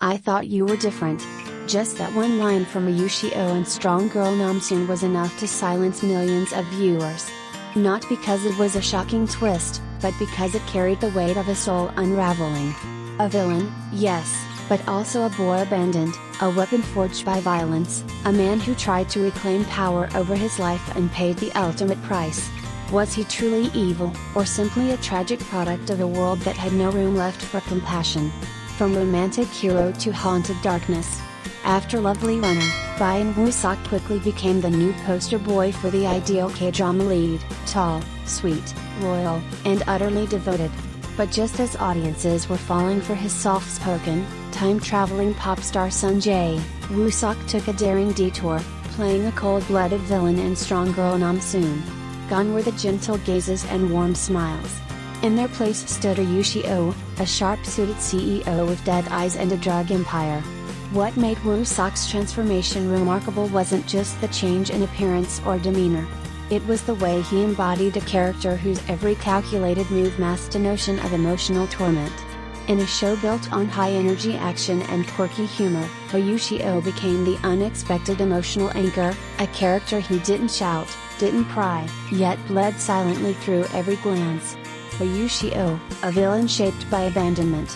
I thought you were different. Just that one line from Ryu Shi-oh and strong girl Namsoon was enough to silence millions of viewers. Not because it was a shocking twist, but because it carried the weight of a soul unraveling. A villain, yes, but also a boy abandoned, a weapon forged by violence, a man who tried to reclaim power over his life and paid the ultimate price. Was he truly evil, or simply a tragic product of a world that had no room left for compassion? From romantic hero to haunted darkness. After Lovely Runner, Byeon Woo-seok quickly became the new poster boy for the ideal K-drama lead, tall, sweet, loyal, and utterly devoted. But just as audiences were falling for his soft-spoken, time-traveling pop star Sun Jae, Woo-seok took a daring detour, playing a cold-blooded villain in strong girl Namsoon. Gone were the gentle gazes and warm smiles. In their place stood Ryu Shi-oh, a sharp-suited CEO with dead eyes and a drug empire. What made Woo-seok's transformation remarkable wasn't just the change in appearance or demeanor. It was the way he embodied a character whose every calculated move masked a notion of emotional torment. In a show built on high-energy action and quirky humor, Ryu Shi-oh became the unexpected emotional anchor, a character who didn't shout, didn't cry, yet bled silently through every glance. Ryu Shi-oh, a villain shaped by abandonment.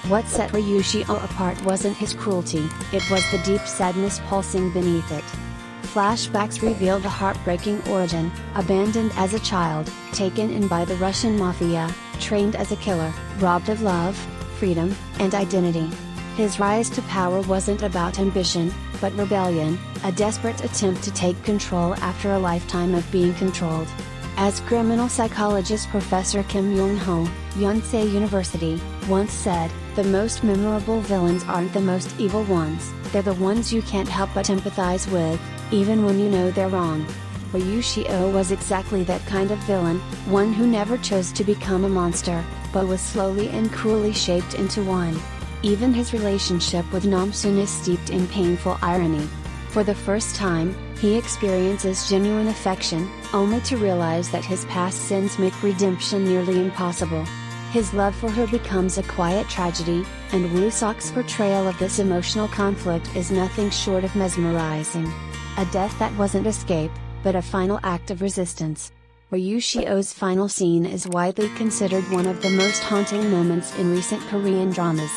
What set Ryu Shi-oh apart wasn't his cruelty, it was the deep sadness pulsing beneath it. Flashbacks reveal the heartbreaking origin: abandoned as a child, taken in by the Russian mafia, trained as a killer, robbed of love, freedom, and identity. His rise to power wasn't about ambition, but rebellion, a desperate attempt to take control after a lifetime of being controlled. As criminal psychologist Professor Kim Yong-ho, Yonsei University, once said, the most memorable villains aren't the most evil ones, they're the ones you can't help but empathize with, even when you know they're wrong. Ryu Shi-oh was exactly that kind of villain, one who never chose to become a monster, but was slowly and cruelly shaped into one. Even his relationship with Namsoon is steeped in painful irony. For the first time, he experiences genuine affection, only to realize that his past sins make redemption nearly impossible. His love for her becomes a quiet tragedy, and Woo-seok's portrayal of this emotional conflict is nothing short of mesmerizing. A death that wasn't escape, but a final act of resistance. Ryu Shi-oh's final scene is widely considered one of the most haunting moments in recent Korean dramas.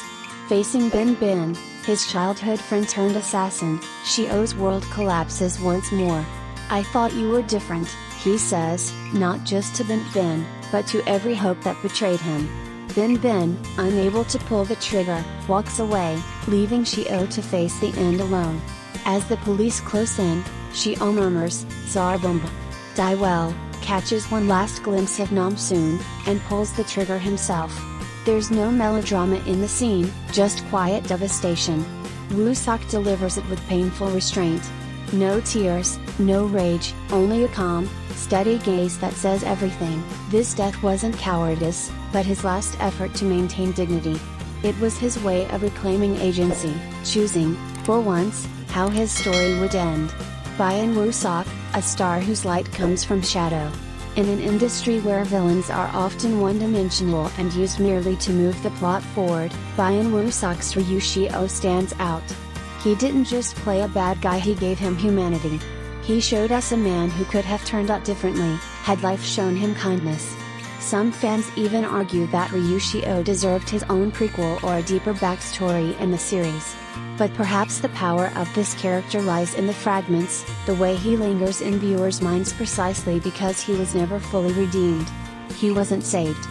Facing Bin Bin, his childhood friend turned assassin, Shi-oh's world collapses once more. I thought you were different, he says, not just to Bin Bin, but to every hope that betrayed him. Bin Bin, unable to pull the trigger, walks away, leaving Shi-oh to face the end alone. As the police close in, Shi-oh murmurs, Zarbomba. Die well, catches one last glimpse of Namsoon, and pulls the trigger himself. There's no melodrama in the scene, just quiet devastation. Woo-seok delivers it with painful restraint. No tears, no rage, only a calm, steady gaze that says everything. This death wasn't cowardice, but his last effort to maintain dignity. It was his way of reclaiming agency, choosing, for once, how his story would end. Byeon Woo-seok, a star whose light comes from shadow. In an industry where villains are often one-dimensional and used merely to move the plot forward, Byeon Woo-seok's Ryu Shi-oh stands out. He didn't just play a bad guy, he gave him humanity. He showed us a man who could have turned out differently, had life shown him kindness. Some fans even argue that Ryu Shi-oh deserved his own prequel or a deeper backstory in the series. But perhaps the power of this character lies in the fragments, the way he lingers in viewers' minds precisely because he was never fully redeemed. He wasn't saved.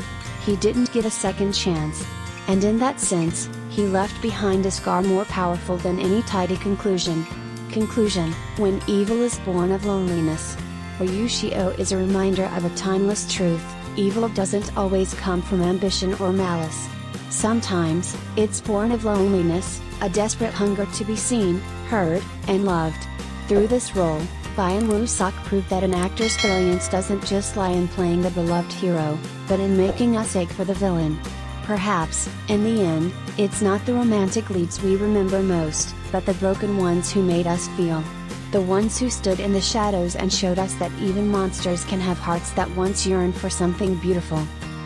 He didn't get a second chance. And in that sense, he left behind a scar more powerful than any tidy conclusion. Conclusion: when evil is born of loneliness. Ryu Shi-oh is a reminder of a timeless truth: evil doesn't always come from ambition or malice. Sometimes, it's born of loneliness, a desperate hunger to be seen, heard, and loved. Through this role, Byeon Woo-seok proved that an actor's brilliance doesn't just lie in playing the beloved hero, but in making us ache for the villain. Perhaps, in the end, it's not the romantic leads we remember most, but the broken ones who made us feel. The ones who stood in the shadows and showed us that even monsters can have hearts that once yearned for something beautiful.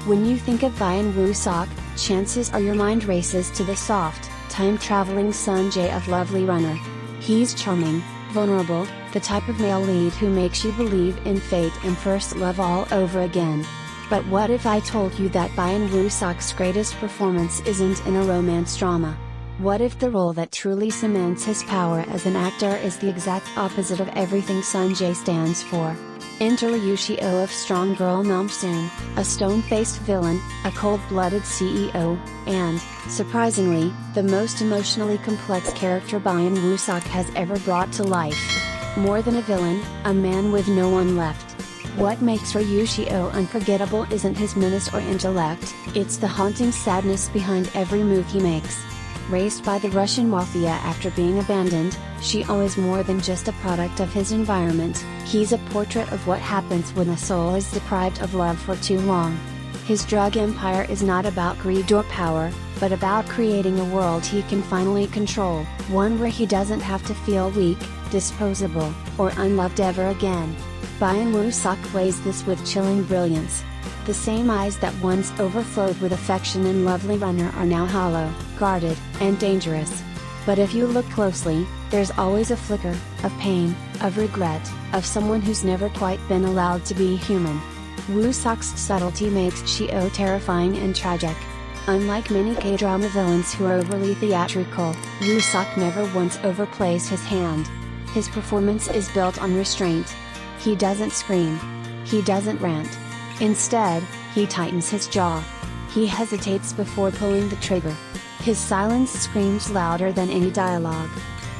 When you think of Byeon Woo-seok, chances are your mind races to the soft, time-traveling Sunjae of Lovely Runner. He's charming, vulnerable, the type of male lead who makes you believe in fate and first love all over again. But what if I told you that Byeon Woo-seok's greatest performance isn't in a romance drama? What if the role that truly cements his power as an actor is the exact opposite of everything Sunjae stands for? Enter Ryu Shi-oh of Strong Girl Namsoon, a stone-faced villain, a cold-blooded CEO, and, surprisingly, the most emotionally complex character Byeon Woo-seok has ever brought to life. More than a villain, a man with no one left. What makes Ryu Shi-oh unforgettable isn't his menace or intellect, it's the haunting sadness behind every move he makes. Raised by the Russian mafia after being abandoned, Shi-oh is more than just a product of his environment, he's a portrait of what happens when a soul is deprived of love for too long. His drug empire is not about greed or power, but about creating a world he can finally control, one where he doesn't have to feel weak, disposable, or unloved ever again. Byeon Woo-seok plays this with chilling brilliance. The same eyes that once overflowed with affection in Lovely Runner are now hollow, guarded, and dangerous. But if you look closely, there's always a flicker, of pain, of regret, of someone who's never quite been allowed to be human. Woo-seok's subtlety makes Shi-oh terrifying and tragic. Unlike many K-drama villains who are overly theatrical, Woo-seok never once overplays his hand. His performance is built on restraint. He doesn't scream. He doesn't rant. Instead, he tightens his jaw. He hesitates before pulling the trigger. His silence screams louder than any dialogue.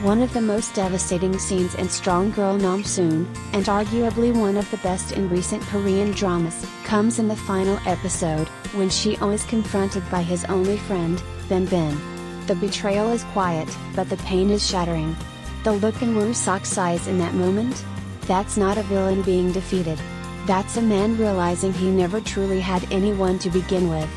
One of the most devastating scenes in Strong Girl Namsoon, and arguably one of the best in recent Korean dramas, comes in the final episode, when Shi-oh is confronted by his only friend, Bin. The betrayal is quiet, but the pain is shattering. The look in Woo-seok's eyes in that moment? That's not a villain being defeated. That's a man realizing he never truly had anyone to begin with.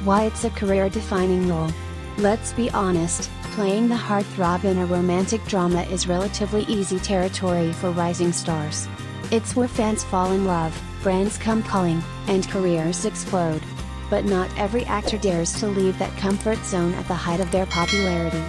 Why it's a career-defining role. Let's be honest, playing the heartthrob in a romantic drama is relatively easy territory for rising stars. It's where fans fall in love, brands come calling, and careers explode. But not every actor dares to leave that comfort zone at the height of their popularity.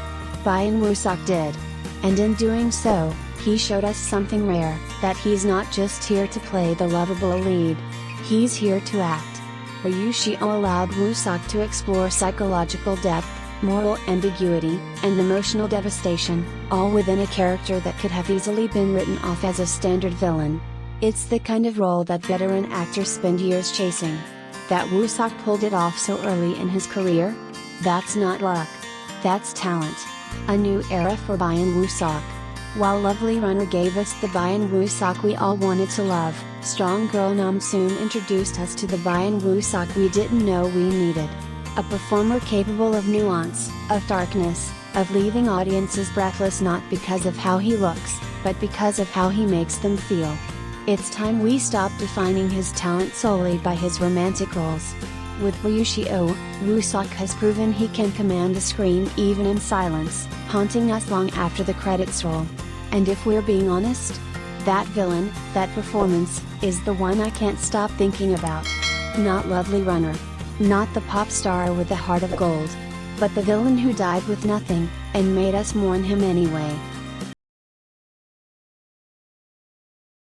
Byeon Woo-seok did. And in doing so, he showed us something rare, that he's not just here to play the lovable lead. He's here to act. Ryu Shi-oh allowed Woo-seok to explore psychological depth, moral ambiguity, and emotional devastation, all within a character that could have easily been written off as a standard villain. It's the kind of role that veteran actors spend years chasing. That Woo-seok pulled it off so early in his career? That's not luck. That's talent. A new era for Byeon Woo-seok. While Lovely Runner gave us the Byeon Woo-seok we all wanted to love, Strong Girl Namsoon introduced us to the Byeon Woo-seok we didn't know we needed. A performer capable of nuance, of darkness, of leaving audiences breathless not because of how he looks, but because of how he makes them feel. It's time we stop defining his talent solely by his romantic roles. With Ryu Shi-oh, Woo-seok has proven he can command the screen even in silence, haunting us long after the credits roll. And if we're being honest, that villain, that performance, is the one I can't stop thinking about. Not Lovely Runner. Not the pop star with the heart of gold. But the villain who died with nothing, and made us mourn him anyway.